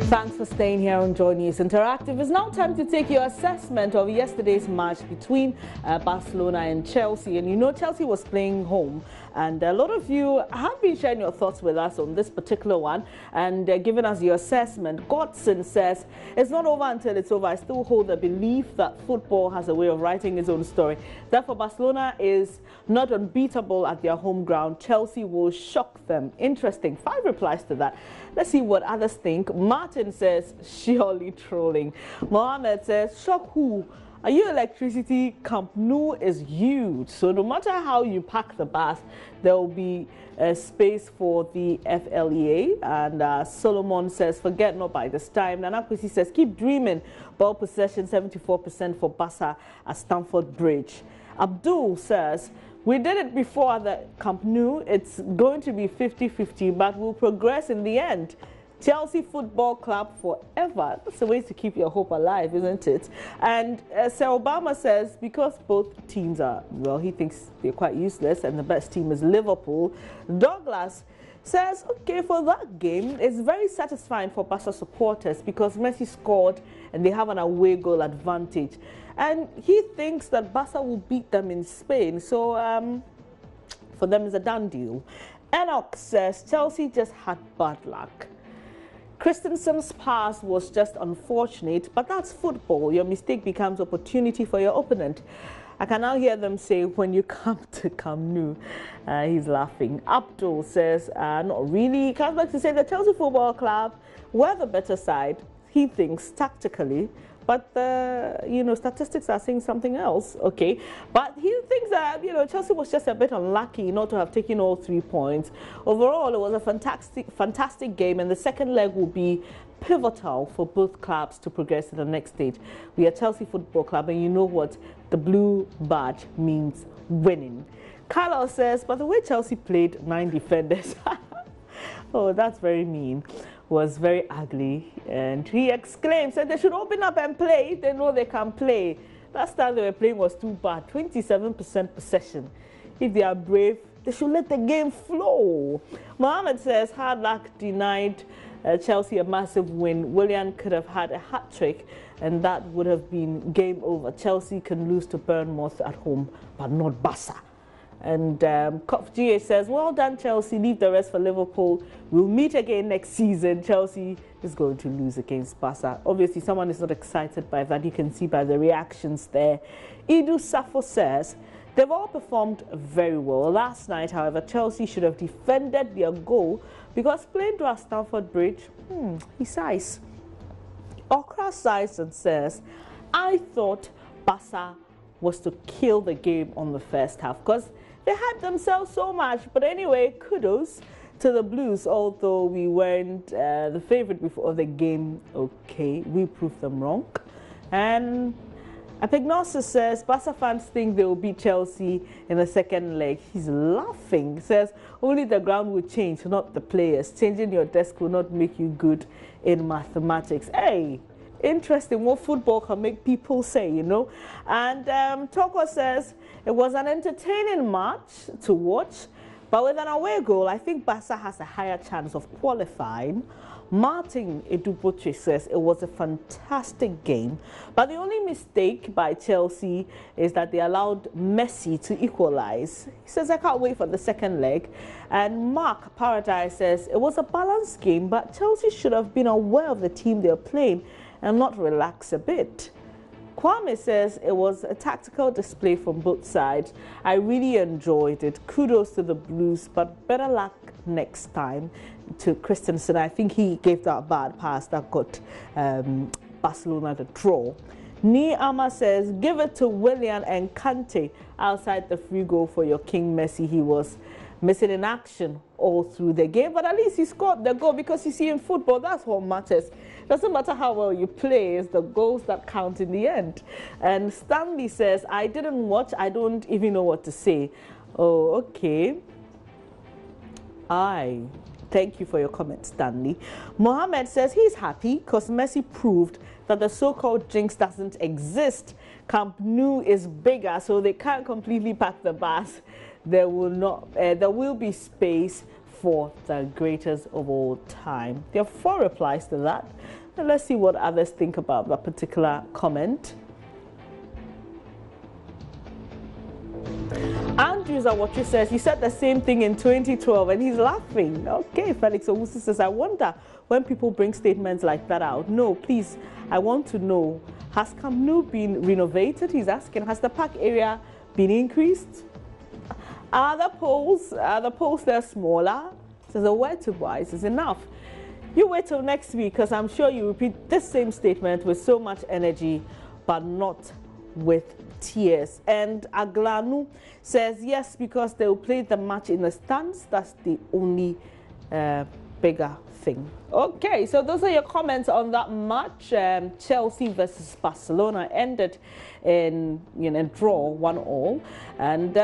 Thanks for staying here on Joy News Interactive. It's now time to take your assessment of yesterday's match between Barcelona and Chelsea. And you know, Chelsea was playing home, and a lot of you have been sharing your thoughts with us on this particular one and giving us your assessment. Godson says, it's not over until it's over. I still hold the belief that football has a way of writing its own story. Therefore, Barcelona is not unbeatable at their home ground. Chelsea will shock them. Interesting. 5 replies to that. Let's see what others think. Martin says, surely trolling. Mohammed says, shock who? Are you electricity? Camp Nou is huge. So no matter how you pack the bus, there will be a space for the FLEA. And Solomon says, forget not by this time. Nana Kwesi says, keep dreaming. Ball possession 74% for Barca at Stamford Bridge. Abdul says, we did it before at the Camp Nou. It's going to be 50-50, but we'll progress in the end. Chelsea Football Club forever. That's the way to keep your hope alive, isn't it? And Sir Obama says, because both teams are, well, he thinks they're quite useless and the best team is Liverpool. Douglas says, okay, for that game, it's very satisfying for Barca supporters because Messi scored and they have an away goal advantage. And he thinks that Barca will beat them in Spain. So for them, it's a done deal. Enoch says, Chelsea just had bad luck. Christensen's pass was just unfortunate, but that's football. Your mistake becomes opportunity for your opponent. I can now hear them say, when you come to Camp Nou. He's laughing. Abdul says, not really. He comes back to say the Chelsea Football Club were the better side, he thinks, tactically. But the, statistics are saying something else, okay? But he thinks that, Chelsea was just a bit unlucky not to have taken all 3 points. Overall, it was a fantastic game, and the second leg will be pivotal for both clubs to progress to the next stage. We are Chelsea Football Club, and you know what? The blue badge means winning. Carlos says, by the way Chelsea played 9 defenders. Oh, that's very mean. Was very ugly, and he exclaimed, said they should open up and play. They know they can play. Last time they were playing was too bad, 27% possession. If they are brave, they should let the game flow. Mohammed says hard luck denied Chelsea a massive win. Willian could have had a hat-trick and that would have been game over. Chelsea can lose to Bournemouth at home, but not Barca. And Kopf GA says, well done, Chelsea. Leave the rest for Liverpool. We'll meet again next season. Chelsea is going to lose against Barca. Obviously, someone is not excited by that. You can see by the reactions there. Idu Safo says, they've all performed very well. Last night, however, Chelsea should have defended their goal because playing to Stamford Bridge, he sighs. Okra sighs and says, I thought Barca was to kill the game on the first half because they had themselves so much. But anyway, kudos to the Blues, although we weren't the favorite before the game. Okay, we proved them wrong. And Epignosis says, Barca fans think they will beat Chelsea in the second leg. He's laughing. He says, only the ground will change, not the players. Changing your desk will not make you good in mathematics. Hey! Interesting what football can make people say, And Toko says, it was an entertaining match to watch, but with an away goal, I think Barca has a higher chance of qualifying. Martin Eduboche says, it was a fantastic game, but the only mistake by Chelsea is that they allowed Messi to equalize. He says, I can't wait for the second leg. And Mark Paradise says, it was a balanced game, but Chelsea should have been aware of the team they're playing and not relax a bit. Kwame says it was a tactical display from both sides. I really enjoyed it. Kudos to the Blues, but better luck next time. To Christensen, I think he gave that bad pass that got Barcelona the draw. Ni Ama says, give it to Willian and Kante outside the free goal for your King Messi. He was missing in action all through the game, but at least he scored the goal because you see in football, that's what matters. Doesn't matter how well you play, it's the goals that count in the end. And Stanley says, I didn't watch, I don't even know what to say. Oh, okay. Thank you for your comment, Stanley. Mohammed says he's happy because Messi proved that the so-called jinx doesn't exist. Camp Nou is bigger, so they can't completely pack the bus. There will be space for the greatest of all time. There are 4 replies to that. And let's see what others think about that particular comment. Andrews Awatri says he said the same thing in 2012 and he's laughing. Okay, Felix Owusu says, I wonder when people bring statements like that out. No, please, I want to know, has Camp Nou been renovated? He's asking, has the park area been increased? Are the poles there smaller? Says a word to wise is enough. You wait till next week because I'm sure you repeat this same statement with so much energy, but not with tears. And Aglanu says yes, because they will play the match in the stands. That's the only bigger thing. Okay, so those are your comments on that match. Chelsea versus Barcelona ended in draw 1-1, and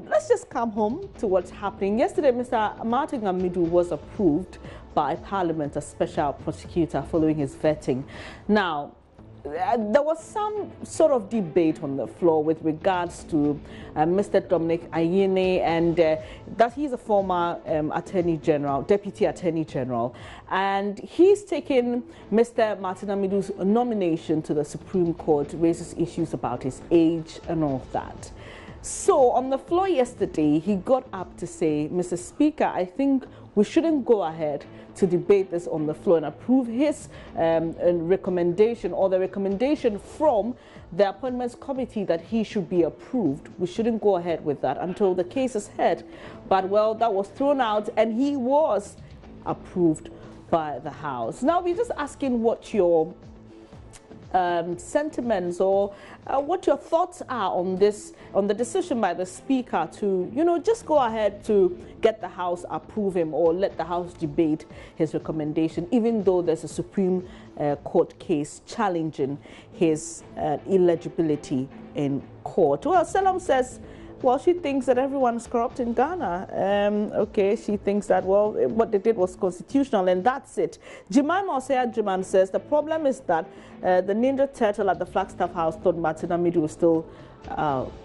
let's just come home to what's happening. Yesterday, Mr. Martin Amidu was approved by Parliament as special prosecutor following his vetting. Now, there was some sort of debate on the floor with regards to Mr. Dominic Ayine, and that he's a former Attorney General, Deputy Attorney General, and he's taken Mr. Martin Amidu's nomination to the Supreme Court, raises issues about his age and all of that. So on the floor yesterday, he got up to say, Mr. Speaker, I think we shouldn't go ahead to debate this on the floor and approve his recommendation, or the recommendation from the Appointments Committee that he should be approved. We shouldn't go ahead with that until the case is heard. But, well, that was thrown out and he was approved by the House. Now, we're just asking what your sentiments or what your thoughts are on this, on the decision by the Speaker to, just go ahead to get the House approve him or let the House debate his recommendation, even though there's a Supreme Court case challenging his eligibility in court. Well, Selam says, well, she thinks that everyone's corrupt in Ghana. Okay, she thinks that, well, what they did was constitutional, and that's it. Jemima Osea Jiman says the problem is that the Ninja Turtle at the Flagstaff House thought Martin Amidu was still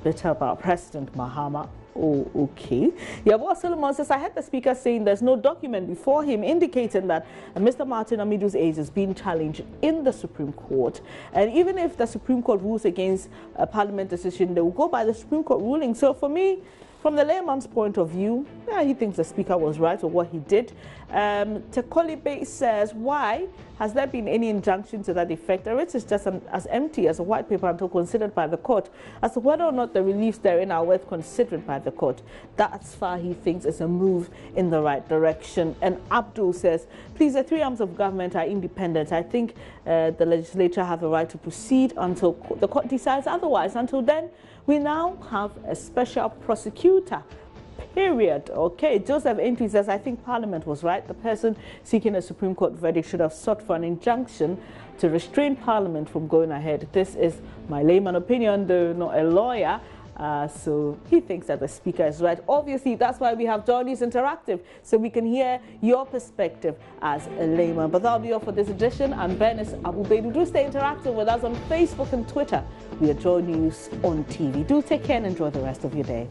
bitter about President Mahama. Oh, okay. Yabo Solomon says, I heard the Speaker saying there's no document before him indicating that Mr. Martin Amidu's age is being challenged in the Supreme Court. And even if the Supreme Court rules against a Parliament decision, they will go by the Supreme Court ruling. So for me, from the layman's point of view, yeah, he thinks the Speaker was right or what he did. Tekolibe says, why has there been any injunction to that effect? The writ is just as empty as a white paper until considered by the court. As to whether or not the reliefs therein are worth considering by the court, that's far he thinks is a move in the right direction. And Abdul says, please, the 3 arms of government are independent. I think the legislature have the right to proceed until the court decides otherwise. Until then, we now have a special prosecutor, period. Okay, Joseph Entry says, I think Parliament was right. The person seeking a Supreme Court verdict should have sought for an injunction to restrain Parliament from going ahead. This is my layman opinion, though not a lawyer. So he thinks that the Speaker is right. Obviously, that's why we have Joy News Interactive, so we can hear your perspective as a layman. But that'll be all for this edition. I'm Bernice Abubedu. Do stay interactive with us on Facebook and Twitter. We are Joy News on TV. Do take care and enjoy the rest of your day.